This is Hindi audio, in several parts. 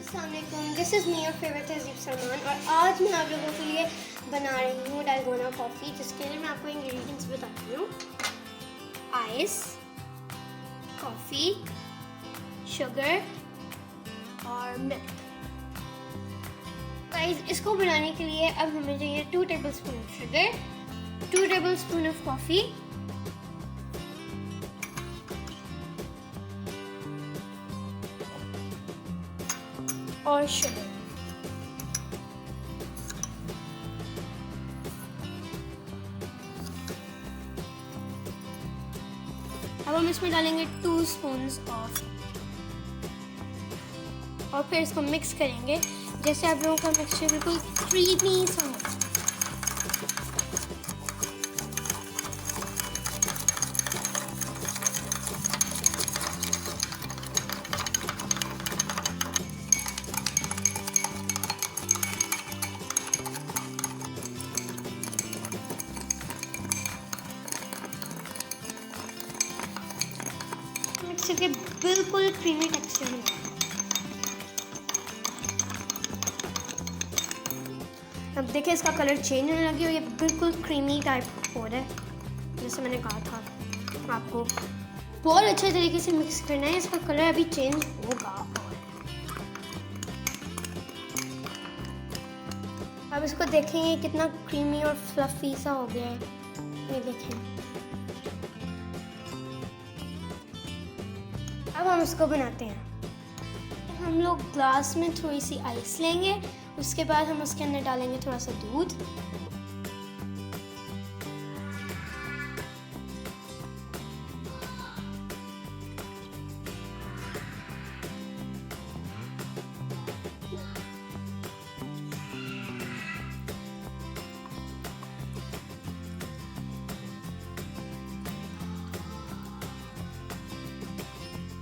अस्सलामुअलैकुम, this is me your favourite तहजीब सलमान और आज मैं आप लोगों के लिए बना रही हूँ डालगोना कॉफ़ी, जिसके लिए मैं आपको इंग्रेडिएंट्स बताती हूँ। आइस, कॉफ़ी, शुगर और मिल्क। गाइस, इसको बनाने के लिए अब हमें चाहिए 2 tablespoon of sugar, 2 tablespoon of coffee, और शुगर। अब हम इसमें डालेंगे 2 स्पून्स ऑफ और फिर इसको मिक्स करेंगे जैसे आप लोगों का मिक्सचर बिल्कुल क्रीमी सा हो। मिक्सचर के बिल्कुल क्रीमी टेक्सचर में। अब देखिए इसका कलर चेंज होने लगी और ये बिल्कुल क्रीमी टाइप हो रहा है, जैसे मैंने कहा था आपको। बहुत अच्छे तरीके से मिक्स करना है, इसका कलर अभी चेंज होगा। अब इसको देखेंगे कितना क्रीमी और फ्लफी सा हो गया है, ये देखें। अब हम इसको बनाते हैं। हम लोग ग्लास में थोड़ी सी आइस लेंगे, उसके बाद हम उसके अंदर डालेंगे थोड़ा सा दूध,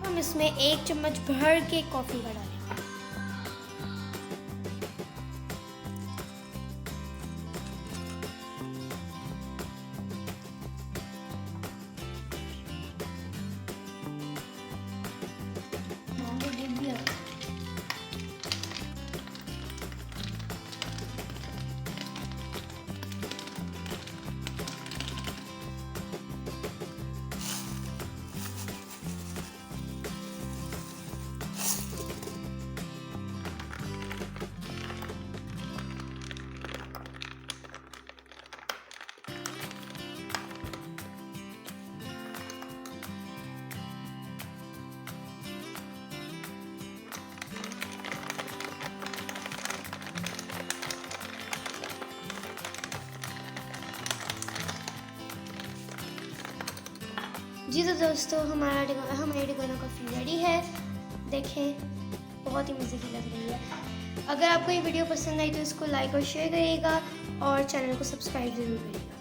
हम इसमें 1 चम्मच भर के कॉफ़ी का डालेंगे। जी तो दोस्तों, हमारी डालगोना कॉफ़ी रेडी है। देखें, बहुत ही मज़े की लग रही है। अगर आपको ये वीडियो पसंद आई तो इसको लाइक और शेयर करिएगा और चैनल को सब्सक्राइब ज़रूर करिएगा।